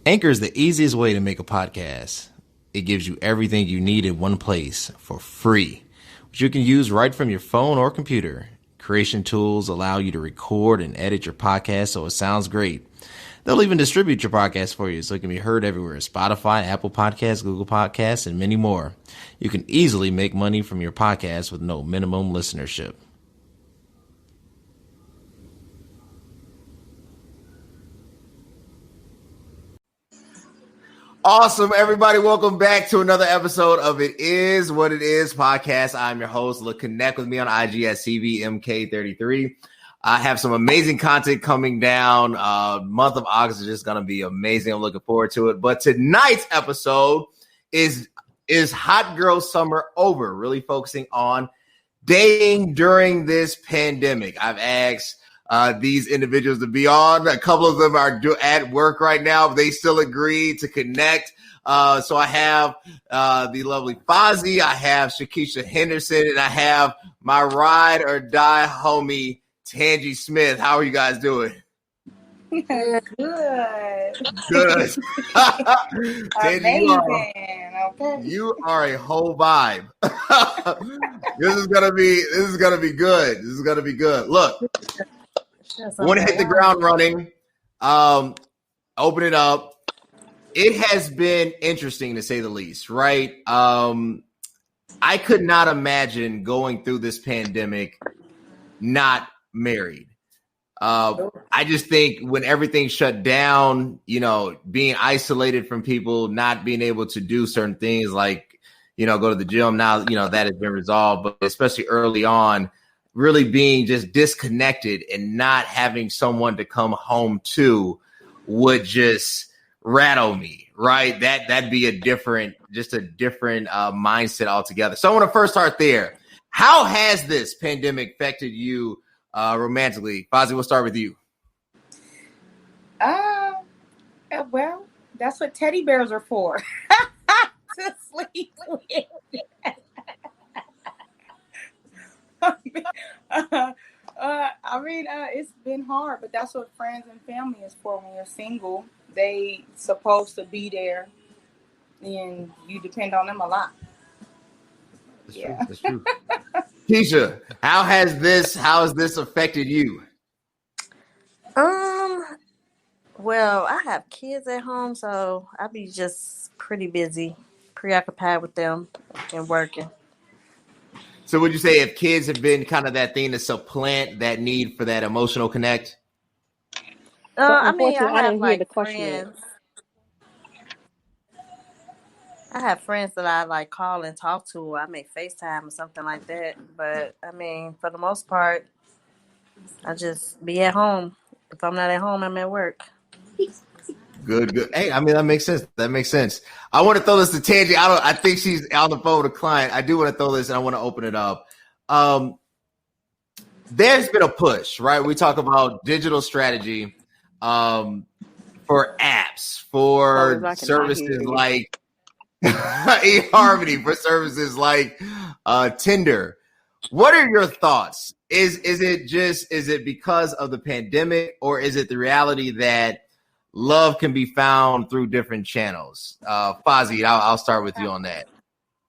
Anchor is the easiest way to make a podcast. It gives you everything you need in one place for free, which you can use right from your phone or computer. Creation tools allow you to record and edit your podcast so it sounds great. They'll even distribute your podcast for you so it can be heard everywhere: Spotify, Apple Podcasts, Google Podcasts, and many more. You can easily make money from your podcast with no minimum listenership. Awesome, everybody. Welcome back to another episode of It Is What It Is podcast. I'm your host. Look, connect with me on IG at CVMK33. I have some amazing content coming down. Month of August is just going to be amazing. I'm looking forward to it. But tonight's episode is Hot Girl Summer Over? Really focusing on dating during this pandemic. I've asked these individuals to be on. A couple of them are at work right now, but they still agreed to connect. So I have the lovely Fozzie, I have Shakisha Henderson, and I have my ride or die homie, Tangie Smith. How are you guys doing? Good. Good. Tangie, you are a whole vibe. This is gonna be good. This is gonna be good. Look. I want to hit the ground running, open it up. It has been interesting to say the least, right? I could not imagine going through this pandemic not married. I just think when everything shut down, being isolated from people, not being able to do certain things like, go to the gym now, that has been resolved, but especially early on, really being just disconnected and not having someone to come home to would just rattle me, right? That'd be a different mindset altogether. So I want to first start there. How has this pandemic affected you romantically? Fozzie, we'll start with you. Well, that's what teddy bears are for. To sleep with. It's been hard, but that's what friends and family is for. When you're single, they supposed to be there, and you depend on them a lot. That's true. Keisha, how has this affected you? Well, I have kids at home, so I be just pretty busy, preoccupied with them and working. So would you say if kids have been kind of that thing to supplant that need for that emotional connect? I have like friends. I have friends that I like call and talk to. I make FaceTime or something like that. But for the most part, I just be at home. If I'm not at home, I'm at work. Good. Hey, that makes sense. I want to throw this to Tangie. I think she's on the phone with a client. I do want to throw this and I want to open it up. There's been a push, right? We talk about digital strategy for apps, for services like eHarmony, for services like Tinder. What are your thoughts? Is it because of the pandemic, or is it the reality that love can be found through different channels? Fozzie, I'll start with you on that.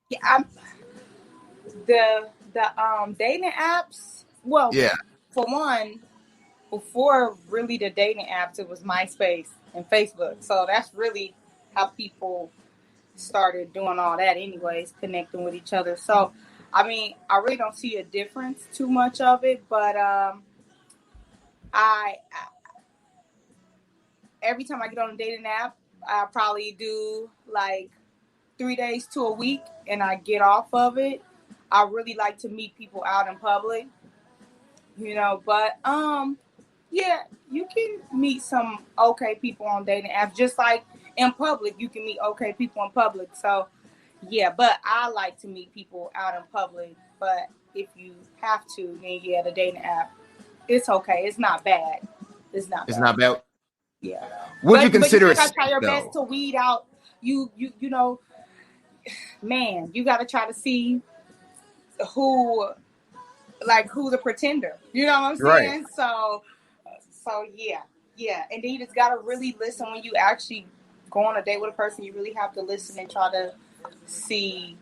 Yeah, the dating apps. Well, yeah. For one, before really the dating apps, it was MySpace and Facebook. So that's really how people started doing all that, anyways, connecting with each other. So, I really don't see a difference too much of it, but I every time I get on a dating app, I probably do like 3 days to a week and I get off of it. I really like to meet people out in public, but yeah, you can meet some okay people on dating apps, just like in public, you can meet okay people in public. So yeah, but I like to meet people out in public, but if you have to, then yeah, the dating app, it's okay. It's not bad. It's not bad. Yeah. Would you consider it? You gotta try your best to weed out. You man, you gotta try to see who's a pretender. You know what I'm saying? Right. So yeah, and then you just gotta really listen when you actually go on a date with a person, you really have to listen and try to see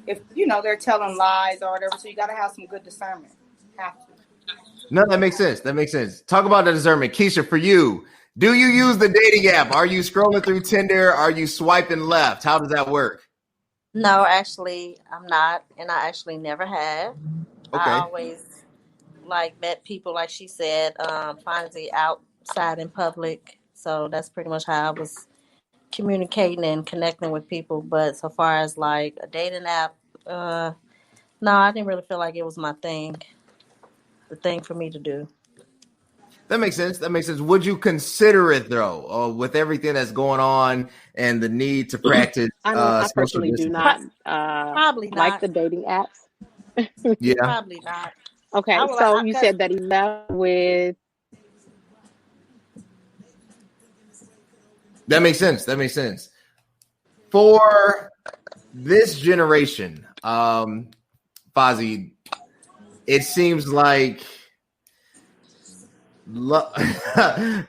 if, you know, they're telling lies or whatever. So you got to have some good discernment. Have to. No, that makes sense. That makes sense. Talk about the discernment. Keisha, for you, do you use the dating app? Are you scrolling through Tinder? Are you swiping left? How does that work? No, actually, I'm not, and I actually never have. I Okay. always like met people, like she said, finally outside in public. So that's pretty much how I was communicating and connecting with people. But so far as like a dating app, no, I didn't really feel like it was my thing, the thing for me to do. That makes sense. That makes sense. Would you consider it though, with everything that's going on and the need to practice I know I social personally do distancing? not Probably like not. the dating apps. Yeah, Probably not. I Okay, would so like you because said that he left with. that makes sense. That makes sense. For this generation, Fozzie, it seems like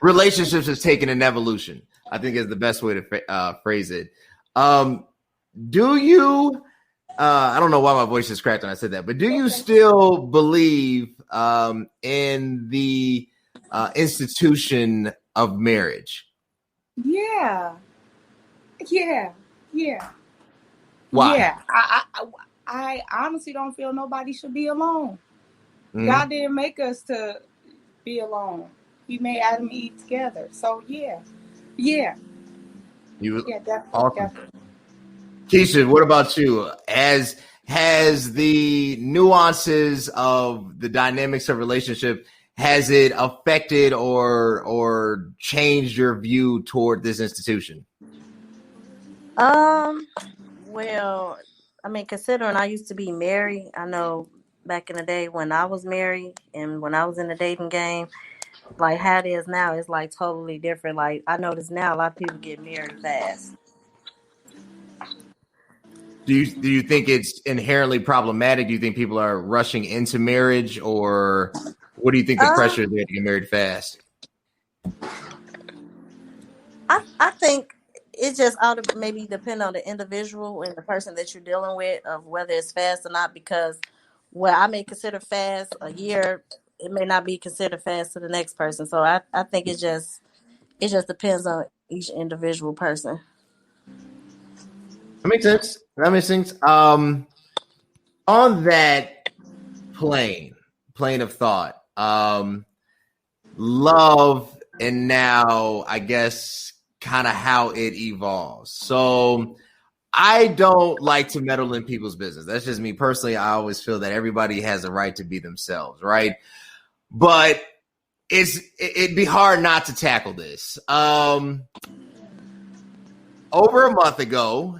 relationships has taken an evolution. I think is the best way to phrase it. Do you? I don't know why my voice is cracked when I said that, but do you still believe in the institution of marriage? Yeah. Yeah. Yeah. Why? Yeah. I honestly don't feel nobody should be alone. Mm-hmm. God didn't make us to be alone. He made Adam and Eve together. So yeah. Yeah. You Yeah, definitely. awesome. Definitely. Keisha, what about you? Has the nuances of the dynamics of relationship, has it affected or changed your view toward this institution? Well, I mean, considering I used to be married, I know back in the day when I was married and when I was in the dating game, like how it is now, it's like totally different. Like I notice now a lot of people get married fast. Do you think it's inherently problematic? Do you think people are rushing into marriage, or what do you think the pressure is there to get married fast? I think it just ought to maybe depend on the individual and the person that you're dealing with of whether it's fast or not. Because what I may consider fast a year, it may not be considered fast to the next person. So I think it just depends on each individual person. That makes sense. That makes sense. On that plane of thought, love and now I guess kind of how it evolves. So I don't like to meddle in people's business. That's just me personally. I always feel that everybody has a right to be themselves, right? But it'd be hard not to tackle this. Over a month ago,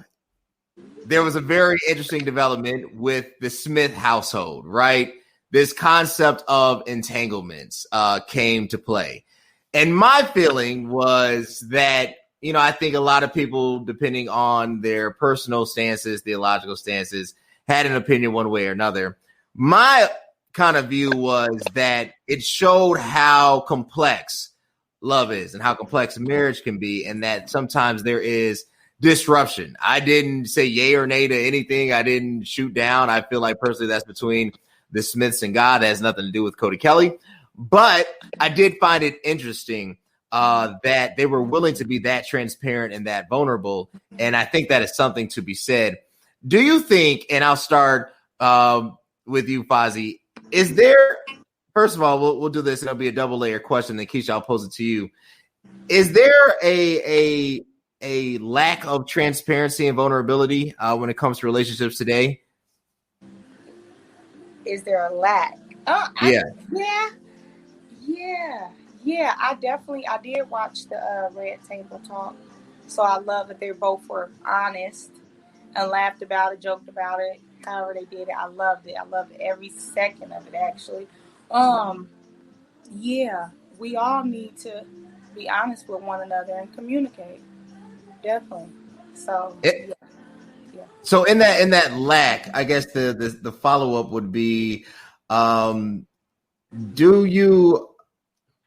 there was a very interesting development with the Smith household, right? This concept of entanglements came to play. And my feeling was that, you know, I think a lot of people, depending on their personal stances, theological stances, had an opinion one way or another. My kind of view was that it showed how complex love is and how complex marriage can be, and that sometimes there is disruption. I didn't say yay or nay to anything. I didn't shoot down. I feel like personally that's between the Smiths and God. That has nothing to do with Cody Kelly. But I did find it interesting that they were willing to be that transparent and that vulnerable. And I think that is something to be said. Do you think, and I'll start with you, Fozzie, is there, first of all, we'll do this. It'll be a double layer question. Then Keisha, I'll pose it to you. Is there a lack of transparency and vulnerability when it comes to relationships today? Is there a lack? Yeah. I did watch the Red Table Talk, so I love that they both were honest and laughed about it, joked about it, however they did it. I loved it. I loved every second of it, actually. Yeah, we all need to be honest with one another and communicate. Definitely. So, yeah. So in that lack, I guess the follow-up would be, do you,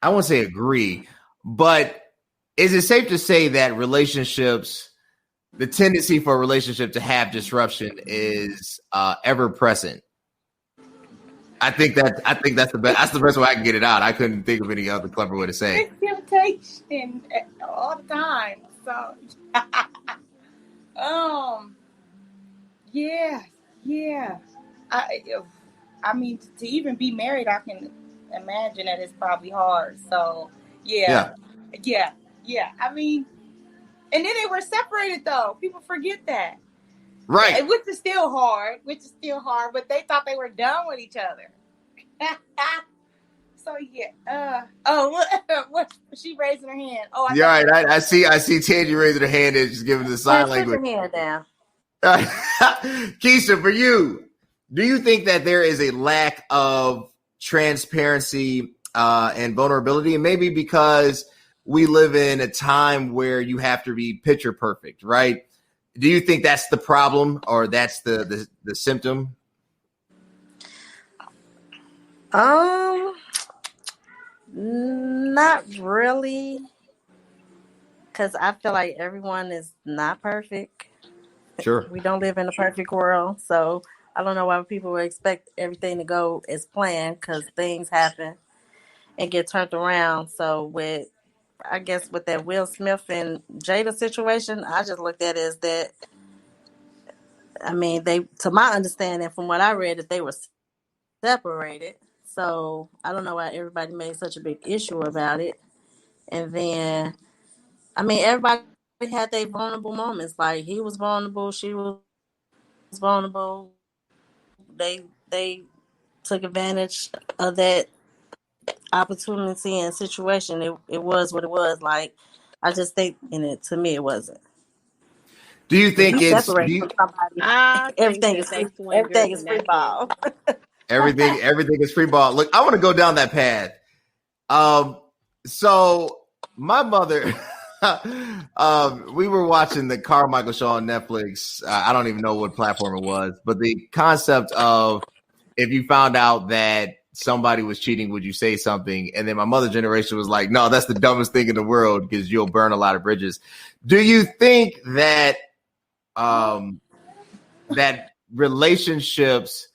I won't say agree, but is it safe to say that relationships, the tendency for a relationship to have disruption is ever present? I think that's the best. That's the best way I can get it out. I couldn't think of any other clever way to say. It's temptation all the time. So, yeah. I mean, to even be married, I can imagine that it's probably hard. So, yeah. I mean, and then they were separated though. People forget that. Right. Which is still hard, but they thought they were done with each other. So yeah. What? She raising her hand. Oh, You're right. I see Tangie raising her hand and just giving the sign language. Put your hand down. Keisha, for you, do you think that there is a lack of transparency and vulnerability? And maybe because we live in a time where you have to be picture perfect, right? Do you think that's the problem or that's the symptom? Not really, because I feel like everyone is not perfect. Sure. We don't live in a perfect world, so I don't know why people would expect everything to go as planned, because things happen and get turned around. So with that Will Smith and Jada situation, I just looked at it as that. I mean, to my understanding, from what I read, that they were separated. So I don't know why everybody made such a big issue about it. And then, I mean, everybody had their vulnerable moments. Like, he was vulnerable, she was vulnerable. They took advantage of that opportunity and situation. It was what it was. Like, I just think to me, it wasn't. Do you think it's separate from somebody? I think Everything that is they free. swing Everything good is when free that ball. everything is free ball? Look, I want to go down that path. So my mother, we were watching the Carmichael show on Netflix. I don't even know what platform it was, but the concept of if you found out that somebody was cheating, would you say something? And then my mother generation was like, no, that's the dumbest thing in the world because you'll burn a lot of bridges. Do you think that that relationships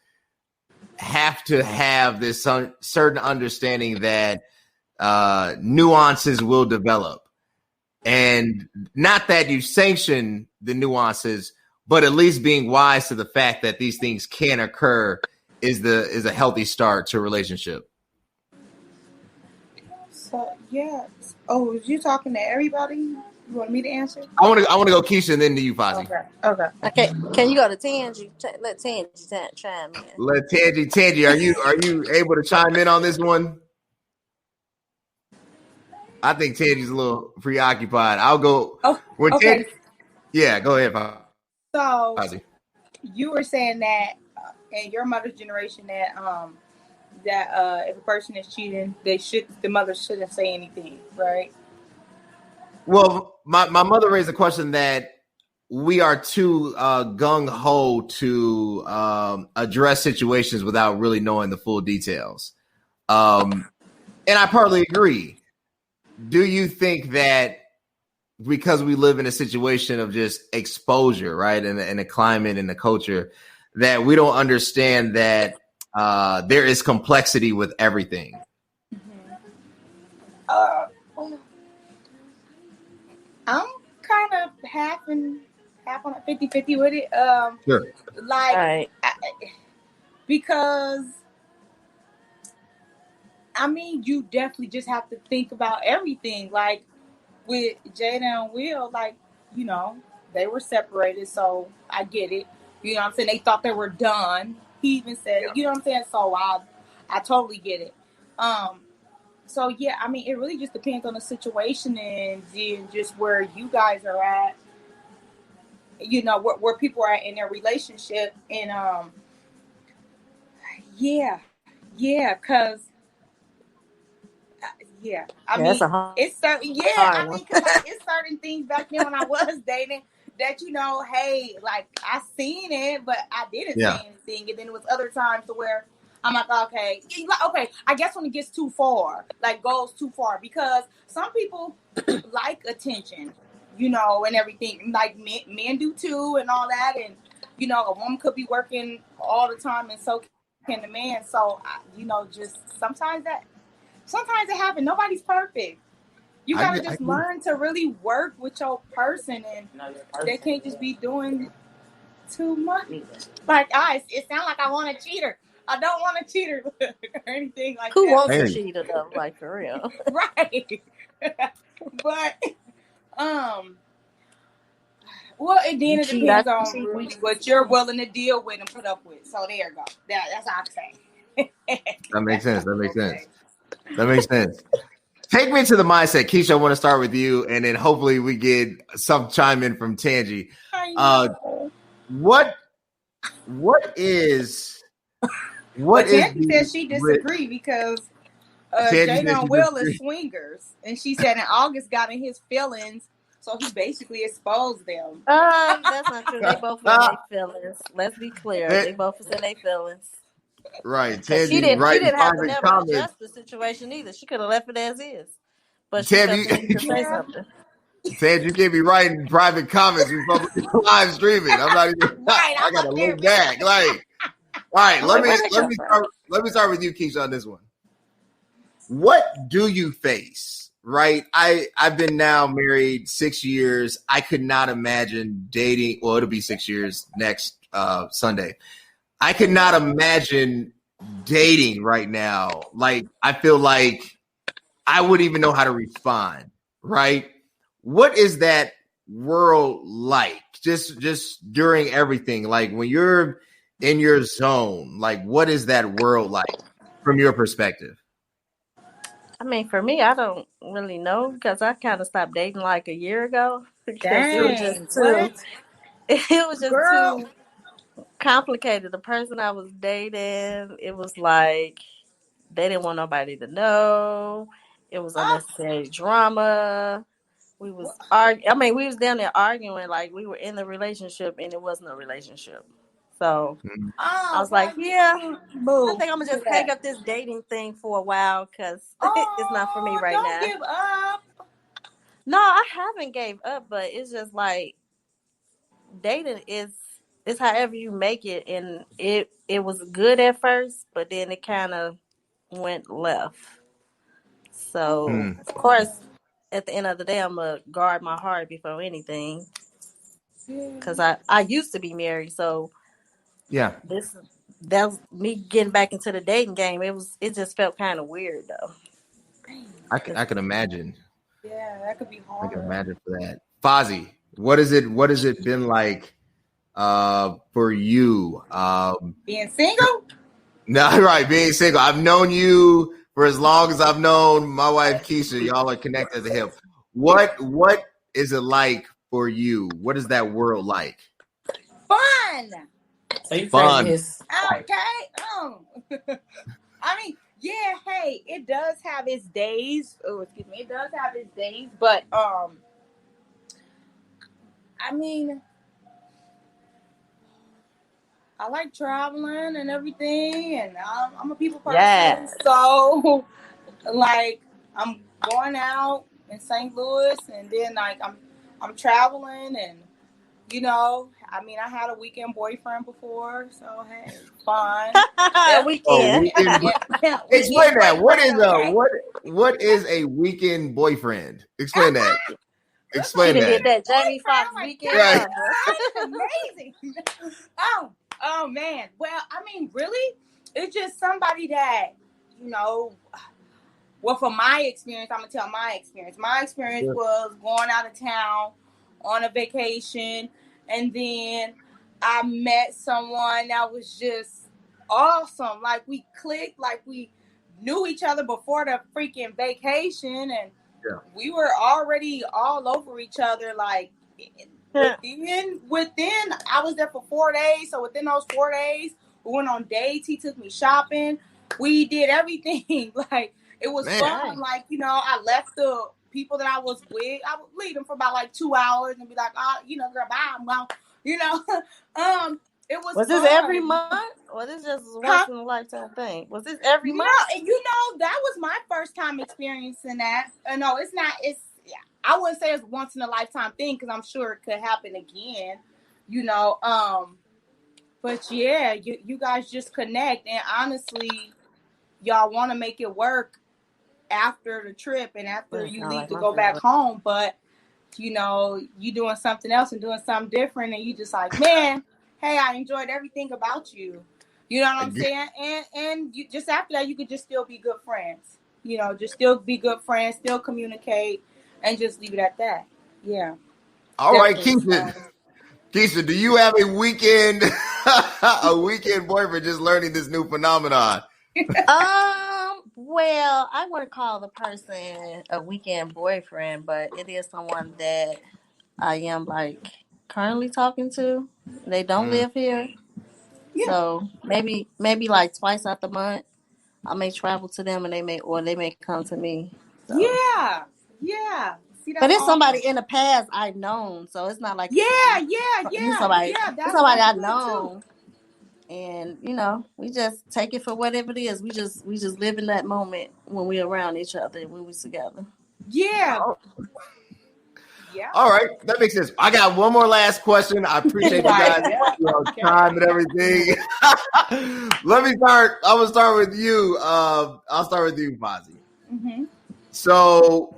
have to have this certain understanding that nuances will develop, and not that you sanction the nuances, but at least being wise to the fact that these things can occur is a healthy start to a relationship? So yeah. Oh, was you talking to everybody? You want me to answer? I want to go Keisha and then to you, Fozzie. Okay. Can you go to Tangie? Let Tangie chime in. Let Tangie, are you able to chime in on this one? I think Tangie's a little preoccupied. I'll go. Oh, okay. Yeah, go ahead, So Fozzie. You were saying that in your mother's generation that if a person is cheating, the mother shouldn't say anything, right? Well, my mother raised a question that we are too gung-ho to address situations without really knowing the full details. And I partly agree. Do you think that because we live in a situation of just exposure, right, in a climate and the culture, that we don't understand that there is complexity with everything? I'm kind of half on a 50-50 with it. Sure. Like, because I mean, you definitely just have to think about everything. Like with Jada and Will, like, you know, they were separated, so I get it. You know what I'm saying? They thought they were done. He even said, you know what I'm saying? So I totally get it. So yeah, I mean, it really just depends on the situation and just where you guys are at. You know, where people are at in their relationship, and because. I mean, it's certain. I mean, because like, it's certain things back then when I was dating that, you know, hey, like I seen it, but I didn't say anything, and then it was other times to where I'm like, okay, I guess when it gets too far, like goes too far, because some people like attention, and everything, like men do too, and all that, and a woman could be working all the time, and so can the man. So just sometimes it happens. Nobody's perfect. You gotta just learn to really work with your person, and they can't just be doing too much. Like, it sounds like I want a cheater. I don't want a cheater or anything like Who that. wants a cheater though? Like, for real. Right. But well, it depends on really what you're willing to deal with and put up with. So there you go. That's how I say. That makes sense. That makes sense. Take me to the mindset. Keisha, I want to start with you, and then hopefully we get some chime in from Tangi. What is Tangi says she disagree because Jada Will is swingers, and she said in August got in his feelings, so he basically exposed them. That's not true. They both were in their feelings. Let's be clear. They both was in their feelings. Right. Tangi, she didn't have to never address the situation either. She could have left it as is. But she felt the need to say something. Tangi, you can't be writing private comments before live streaming. I'm not even. I gotta look back. Like, all right, let me start with you, Keisha, on this one. What do you face? Right, I've been now married 6 years. I could not imagine dating. Well, it'll be 6 years next Sunday. I could not imagine dating right now. Like, I feel like I wouldn't even know how to respond. Right? What is that world like? Just during everything, like when you're in your zone, like what is that world like from your perspective? I mean, for me, I don't really know because I kind of stopped dating like a year ago because it was just too complicated. The person I was dating, it was like they didn't want nobody to know. It was unnecessary drama. We was we was down there arguing like we were in the relationship and it wasn't a relationship. So I was like, I think I'm gonna just hang up this dating thing for a while because it's not for me right now. Don't give up. No, I haven't gave up, but it's just like dating is however you make it, and it was good at first, but then it kind of went left. So of course, at the end of the day, I'm gonna guard my heart before anything. Because I used to be married, so that was me getting back into the dating game. It just felt kind of weird though. I can imagine. Yeah, that could be hard. I can imagine for that. Fozzie, what is it been like for you? Being single? No, right, being single. I've known you for as long as I've known my wife Keisha. Y'all are connected at the hip. What is it like for you? What is that world like? Fun. Fun. Okay. I mean, yeah, hey, it does have its days. Oh, excuse me. It does have its days, but I mean, I like traveling and everything, and I'm a people person. Yes. So, like, I'm going out in St. Louis, and then like I'm traveling, and I mean, I had a weekend boyfriend before, so hey, fun. Weekend. Explain that. What is a weekend boyfriend? Explain that. Explain that. Did that Jamie Foxx weekend? Right. Amazing. Oh man. Well, I mean, really, it's just somebody that Well, from my experience, I'm gonna tell my experience. My experience was going out of town on a vacation, and then I met someone that was just awesome. Like, we clicked, like we knew each other before the freaking vacation, and we were already all over each other. Like, within I was there for 4 days, so within those 4 days, we went on dates. He took me shopping. We did everything. Like, it was fun. Like, I left the people that I was with. I would leave them for about like 2 hours and be like, girl, bye. I'm gone. It was Was this every fun. month, or this just Huh? once in a lifetime thing? Was this every No, month? that was my first time experiencing that. No, it's not. It's yeah, I wouldn't say it's once in a lifetime thing because I'm sure it could happen again. You know, but yeah, you guys just connect, and honestly, y'all want to make it work after the trip and after Wait, you I leave like to my go back food. home, but you doing something else and doing something different, and you just like, man, hey, I enjoyed everything about you. You know what I'm saying? And you just after that, you could just still be good friends. Just still be good friends, still communicate, and just leave it at that. Yeah, All right, definitely. Keisha, do you have a weekend a weekend boyfriend just learning this new phenomenon? Well, I wouldn't call the person a weekend boyfriend, but it is someone that I am like currently talking to. They don't Mm. live here, Yeah, so maybe like twice out the month I may travel to them, and they may come to me. So, yeah, yeah. See, but that's it's awesome. somebody in the past I've known, so it's not like Yeah, it's yeah, somebody yeah. it's That's somebody that's I've good too. known, and we just take it for whatever it is. We just live in that moment when we're around each other and when we're together. Yeah, Oh, yeah. all right, that makes sense. I got one more last question. I appreciate you Right. guys, Yeah. Okay. time and everything. Let me start. I'm gonna start with you. I'll start with you, Fozzie. Mm-hmm. So,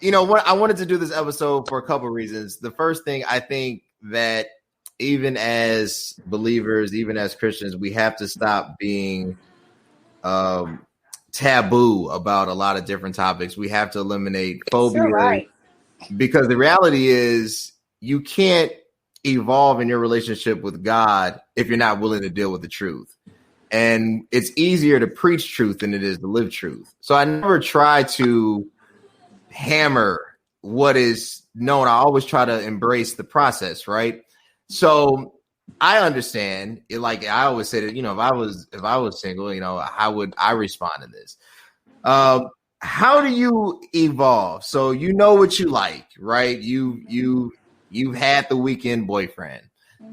what I wanted to do this episode for a couple of reasons. The first thing, I think that even as believers, even as Christians, we have to stop being um, taboo about a lot of different topics. We have to eliminate You're phobias, right. because the reality is you can't evolve in your relationship with God if you're not willing to deal with the truth. And it's easier to preach truth than it is to live truth. So I never try to hammer what is known. I always try to embrace the process, right? So I understand it. Like I always said, if I was single, how would I respond to this? How do you evolve? So you know what you like, right? You've had the weekend boyfriend.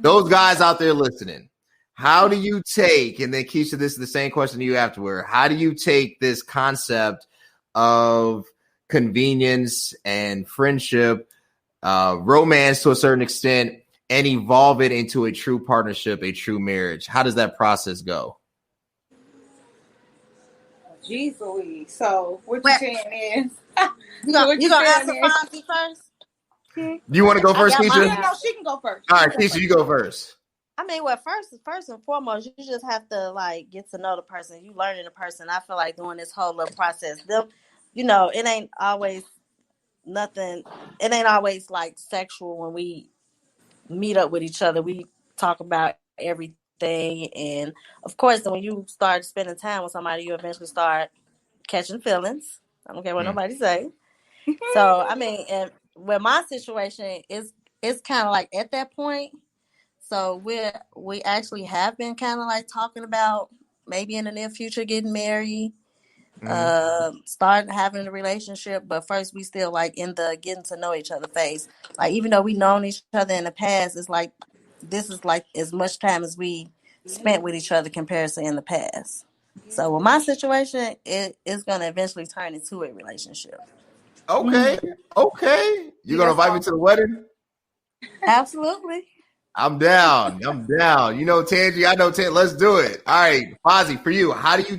Those guys out there listening, how do you take? And then Keisha, this is the same question to you afterward. How do you take this concept of convenience and friendship, romance to a certain extent, and evolve it into a true partnership, a true marriage? How does that process go? Jeez Louise. So what you Well, saying is, you what you gonna saying answer is, Fonzie first? hmm? Do you want to go I first, got my Keisha? Yeah, no, answer. she can go first. All She right, can go Keisha, first. you go first. I mean, well, first and foremost, you just have to like get to know the person. You learning the person. I feel like doing this whole little process. It ain't always nothing. It ain't always like sexual when we meet up with each other. We talk about everything, and of course, when you start spending time with somebody, you eventually start catching feelings. I don't care what Mm, nobody say. So I mean, and with my situation, it's kind of like at that point. So we actually have been kind of like talking about maybe in the near future getting married, mm. start having a relationship. But first, we still like in the getting to know each other phase. Like even though we known each other in the past, it's like this is like as much time as we spent with each other compared to in the past. So with my situation, it is going to eventually turn into a relationship. Okay, okay. You See, gonna that's invite me to the awesome. wedding? Absolutely. I'm down. I'm down. Tangi, I know Tangi. Let's do it. All right, Fozzie, for you, how do you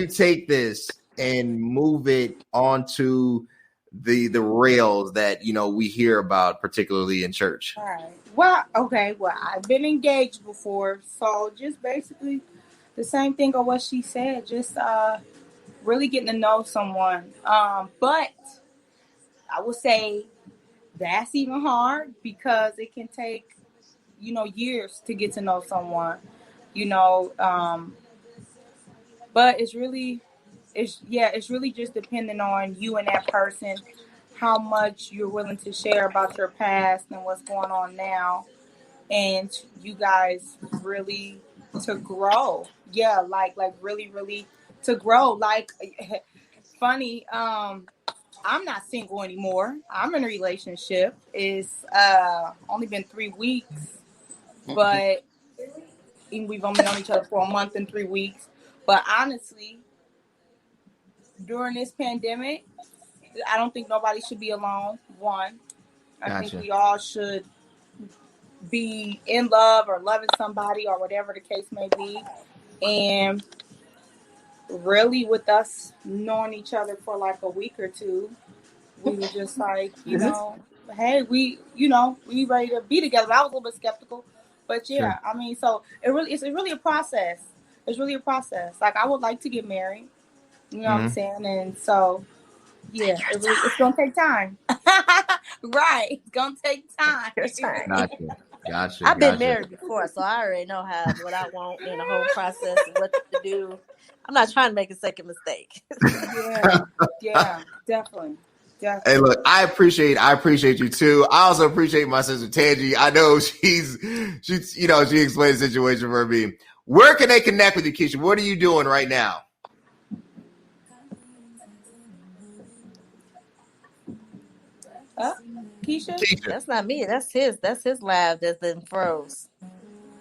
take this and move it onto the rails that we hear about, particularly in church? All right. Well, okay. Well, I've been engaged before, so just basically the same thing of what she said. Just really getting to know someone. But I would say that's even hard because it can take years to get to know someone. You know, but it's really just depending on you and that person, how much you're willing to share about your past and what's going on now, and you guys really to grow. Yeah, like really, really to grow. Like funny. I'm not single anymore. I'm in a relationship. It's only been 3 weeks. but and we've only known each other for a month and 3 weeks. But honestly, during this pandemic, I don't think nobody should be alone. One, I think we all should be in love or loving somebody or whatever the case may be. And really, with us knowing each other for like a week or two, we were just like, hey, we ready to be together. I was a little bit skeptical, but yeah, I mean, so it's really a process. It's really a process. Like, I would like to get married. You know what I'm saying? And so, yeah, it's gonna take time. Right, it's gonna take time. Gotcha. I've been married before, so I already know what I want in the whole process and what to do. I'm not trying to make a second mistake. Yeah, definitely. Hey, look, I appreciate you too. I also appreciate my sister Tangi. I know she explained the situation for me. Where can they connect with you, Keisha? What are you doing right now? Keisha? That's not me. That's his live that's been froze.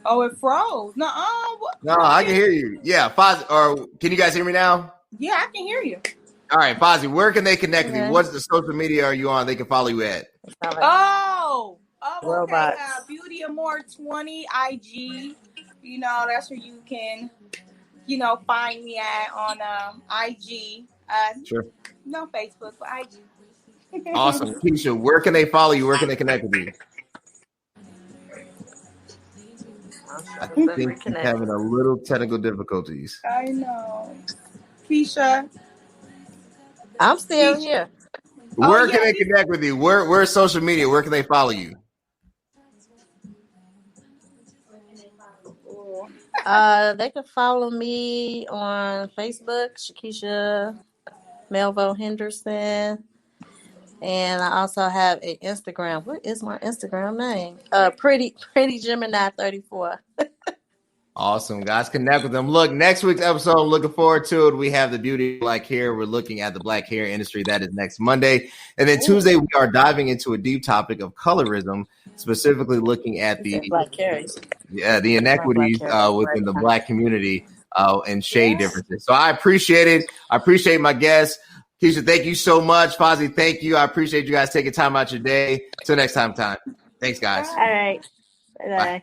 Oh, it froze. No, I can hear you. Yeah, Fozzie, or can you guys hear me now? Yeah, I can hear you. All right, Fozzie, where can they connect with you? What's the social media are you on? They can follow you at. Okay. Beauty Amore 20 IG. That's where you can, find me at on IG. Sure. No Facebook, but IG. Awesome. Keisha, where can they follow you? Where can they connect with you? I think he's having a little technical difficulties. I know. Keisha. I'm still here. Where can they connect with you? Where's social media? Where can they follow you? They can follow me on Facebook, Shakisha Melvo Henderson. And I also have an Instagram. What is my Instagram name? Pretty Gemini 34. Awesome, guys. Connect with them. Look, next week's episode, I'm looking forward to it. We have the beauty of black hair. We're looking at the black hair industry. That is next Monday. And then Tuesday, we are diving into a deep topic of colorism, specifically looking at the black hair. The inequities within the black community and shade differences. So I appreciate it. I appreciate my guests. Keisha, thank you so much. Fozzie, thank you. I appreciate you guys taking time out your day. Till next time. Thanks, guys. All right. Bye.